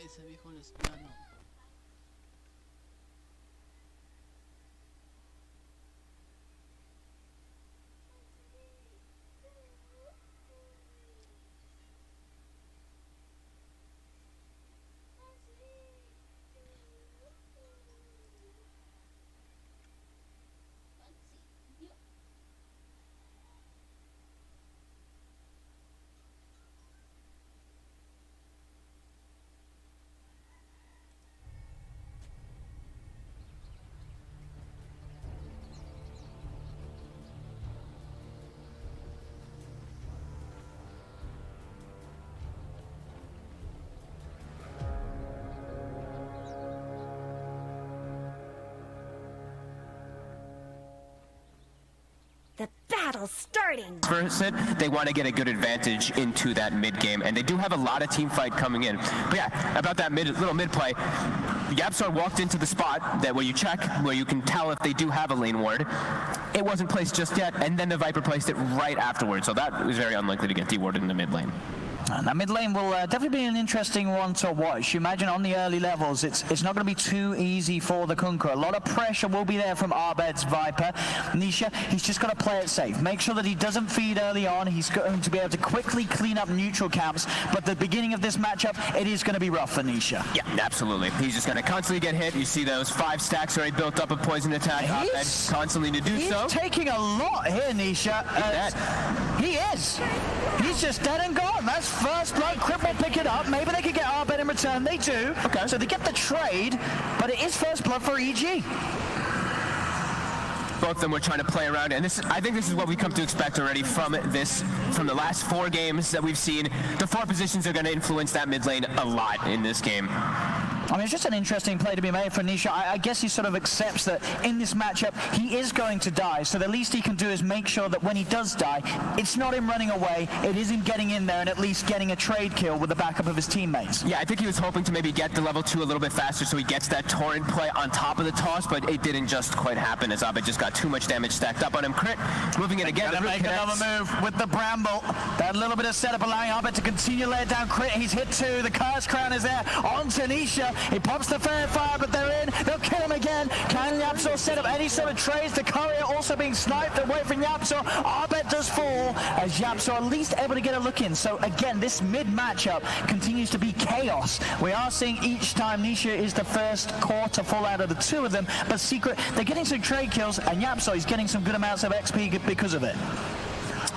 ese viejo lesbiano. The battle's starting! First, they want to get a good advantage into that mid game, and they do have a lot of team fight coming in. But yeah, about that little mid play, YapzOr walked into the spot that where you check, where you can tell if they do have a lane ward. It wasn't placed just yet, and then the Viper placed it right afterwards, so that was very unlikely to get dewarded in the mid lane. And that mid lane will definitely be an interesting one to watch. You imagine on the early levels, it's not going to be too easy for the Kunkka. A lot of pressure will be there from Abed's Viper. Nisha, he's just got to play it safe. Make sure that he doesn't feed early on. He's going to be able to quickly clean up neutral camps. But the beginning of this matchup, it is going to be rough for Nisha. Yeah, absolutely. He's just going to constantly get hit. You see those 5 stacks already built up of poison attack. Abed constantly to do so. He's taking a lot here, Nisha. He is. He's just dead and gone. That's first blood. Crypt will pick it up. Maybe they could get Abed in return. They do. Okay. So they get the trade, but it is first blood for EG. Both of them were trying to play around, and I think this is what we come to expect already from the last 4 games that we've seen. The 4 positions are going to influence that mid lane a lot in this game. I mean, it's just an interesting play to be made for Nisha. I guess he sort of accepts that in this matchup, he is going to die. So the least he can do is make sure that when he does die, it's not him running away. It is him getting in there and at least getting a trade kill with the backup of his teammates. Yeah, I think he was hoping to maybe get the level 2 a little bit faster so he gets that torrent play on top of the toss, but it didn't just quite happen as Abed just got too much damage stacked up on him. Crit, moving it again. Gonna make another move with the Bramble. That little bit of setup allowing Abed to continue lay it down. Crit, he's hit 2. The Curse Crown is there on Tanisha. He pops the fair fire, but they're in. They'll kill him again. Can YapzOr set up any sort of trades? The courier also being sniped away from YapzOr. Abed does fall as YapzOr at least able to get a look in. So again, this mid matchup continues to be chaos. We are seeing each time Nisha is the first core to fall out of the 2 of them, but Secret, they're getting some trade kills, and YapzOr is getting some good amounts of XP because of it.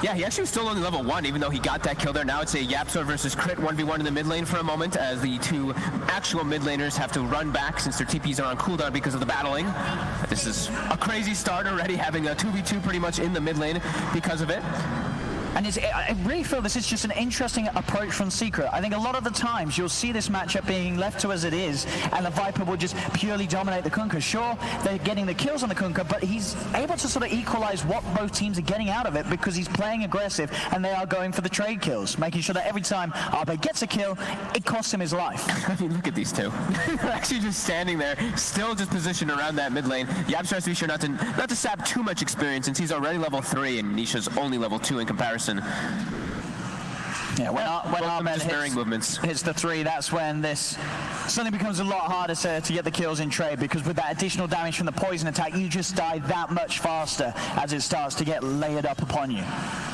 Yeah, he actually was still only level 1, even though he got that kill there. Now it's a YapzOr versus Crit 1v1 in the mid lane for a moment, as the 2 actual mid laners have to run back since their TPs are on cooldown because of the battling. This is a crazy start already, having a 2v2 pretty much in the mid lane because of it. And I really feel this is just an interesting approach from Secret. I think a lot of the times you'll see this matchup being left to as it is, and the Viper will just purely dominate the Kunkka. Sure, they're getting the kills on the Kunkka, but he's able to sort of equalize what both teams are getting out of it because he's playing aggressive, and they are going for the trade kills, making sure that every time Abed gets a kill, it costs him his life. I mean, look at these 2. They're actually just standing there, still just positioned around that mid lane. YapzOr has to be sure not to sap too much experience since he's already level 3 and Nisha's only level 2 in comparison. Yeah, when Abed hits the 3, that's when this suddenly becomes a lot harder to get the kills in trade, because with that additional damage from the poison attack, you just die that much faster as it starts to get layered up upon you.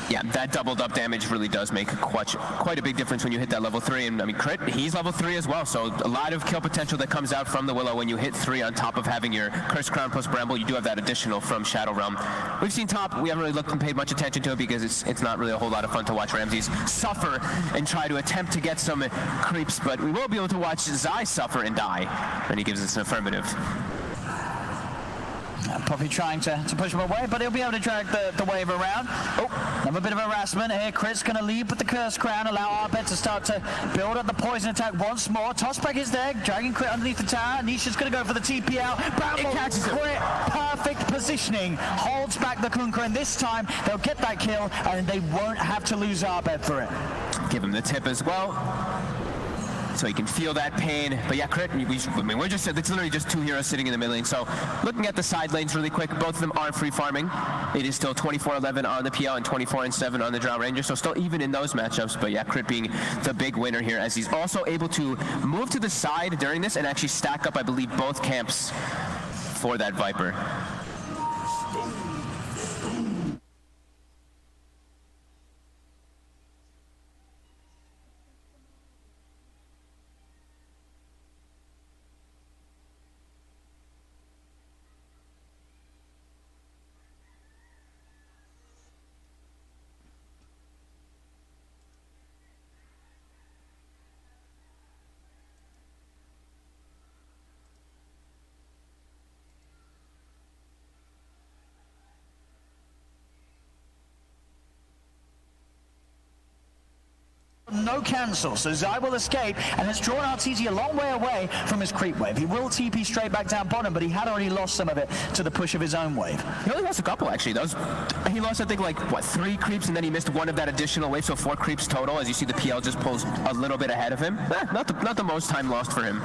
Yeah, that doubled up damage really does make quite a big difference when you hit that level 3. And I mean, Crit, he's level 3 as well, so a lot of kill potential that comes out from the Willow when you hit 3 on top of having your Curse Crown plus Bramble. You do have that additional from Shadow Realm. We've seen top, we haven't really looked and paid much attention to it because it's not really a whole lot of fun to watch Ramses suffer and try to attempt to get some creeps, but we will be able to watch Zai suffer and die, and he gives us an affirmative. Probably trying to push him away, but he'll be able to drag the wave around. Oh, have a bit of harassment here. Crit's going to lead with the Curse Crown, allow Abed to start to build up the poison attack once more. Tossback is there, dragging Crit underneath the tower. Nisha's going to go for the TP out. Bramble, catches him. Crit, perfect positioning, holds back the Kunkka, and this time they'll get that kill, and they won't have to lose Abed for it. Give him the tip as well. so he can feel that pain. But yeah, Crit, it's literally just two heroes sitting in the mid lane. So looking at the side lanes really quick, both of them are free farming. It is still 24-11 on the PL and 24-7 on the Drow Ranger, so still even in those matchups. But yeah, Crit being the big winner here, as he's also able to move to the side during this and actually stack up, I believe, both camps for that Viper. No cancel, so Zai will escape and has drawn Arteezy a long way away from his creep wave. He will TP straight back down bottom, but he had already lost some of it to the push of his own wave. He only lost a couple, actually. He lost, I think, like, what, 3 creeps, and then he missed one of that additional wave, so 4 creeps total. As you see, the PL just pulls a little bit ahead of him. Not the most time lost for him.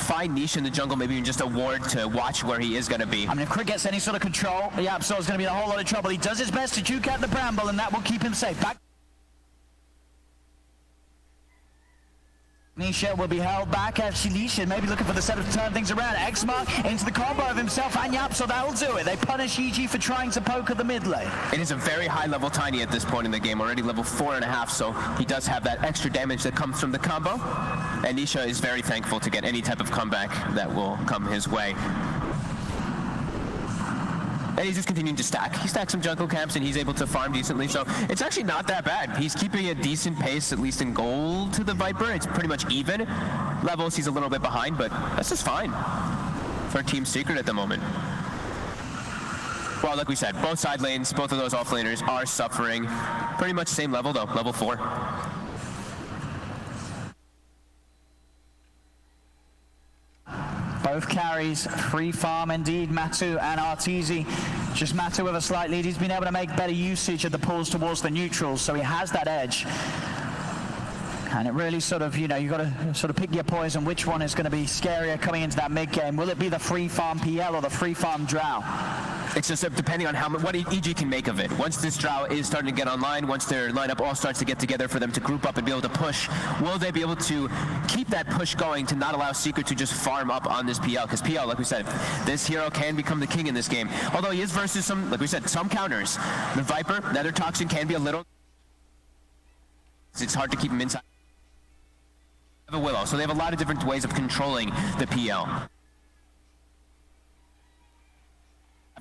Find Nisha in the jungle, maybe even just a ward to watch where he is going to be. I mean, if Crit gets any sort of control, YapzOr's going to be in a whole lot of trouble. He does his best to juke out the Bramble, and that will keep him safe. Back. Nisha will be held back. Actually, Nisha maybe looking for the setup to turn things around. Xmark into the combo of himself and YapzOr, that'll do it. They punish EG for trying to poke at the mid lane. It is a very high level Tiny at this point in the game, already level 4.5, so he does have that extra damage that comes from the combo. And Nisha is very thankful to get any type of comeback that will come his way. And he's just continuing to stack. He stacks some jungle camps and he's able to farm decently, so it's actually not that bad. He's keeping a decent pace, at least in gold, to the Viper. It's pretty much even. Levels, he's a little bit behind, but that's just fine for Team Secret at the moment. Well, like we said, both side lanes, both of those offlaners are suffering. Pretty much same level, though, level 4. Both carries, free farm indeed, Matu and Arteezy. Just Matu with a slight lead. He's been able to make better usage of the pulls towards the neutrals, so he has that edge. And it really sort of, you know, you've got to sort of pick your poison. Which one is going to be scarier coming into that mid game? Will it be the free farm PL or the free farm Drow? It's just depending on what EG can make of it. Once this Drow is starting to get online, once their lineup all starts to get together for them to group up and be able to push, will they be able to keep that push going to not allow Secret to just farm up on this PL? Because PL, like we said, this hero can become the king in this game. Although he is versus some, like we said, some counters. The Viper, Nether Toxin can be a little... It's hard to keep him inside. They have a Willow, so they have a lot of different ways of controlling the PL.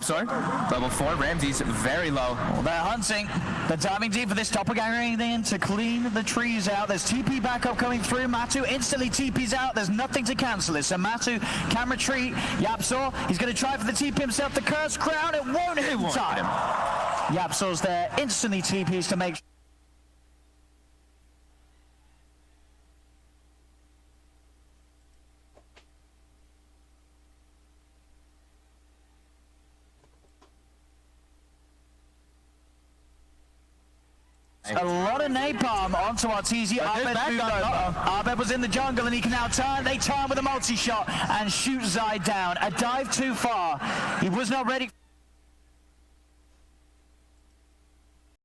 Sorry, level 4, Ramsey's very low. Well, they're hunting. They're diving deep for this doppelganger in to clean the trees out. There's TP backup coming through. Matu instantly TP's out. There's nothing to cancel it. So Matu can retreat. YapzOr, he's going to try for the TP himself. The Curse Crown, it won't hit him time. YapzOr's there, instantly TP's to make... A lot of napalm onto Arteezy. Abed was in the jungle and he can now turn. They turn with a multi-shot and shoot Zai down. A dive too far. He was not ready.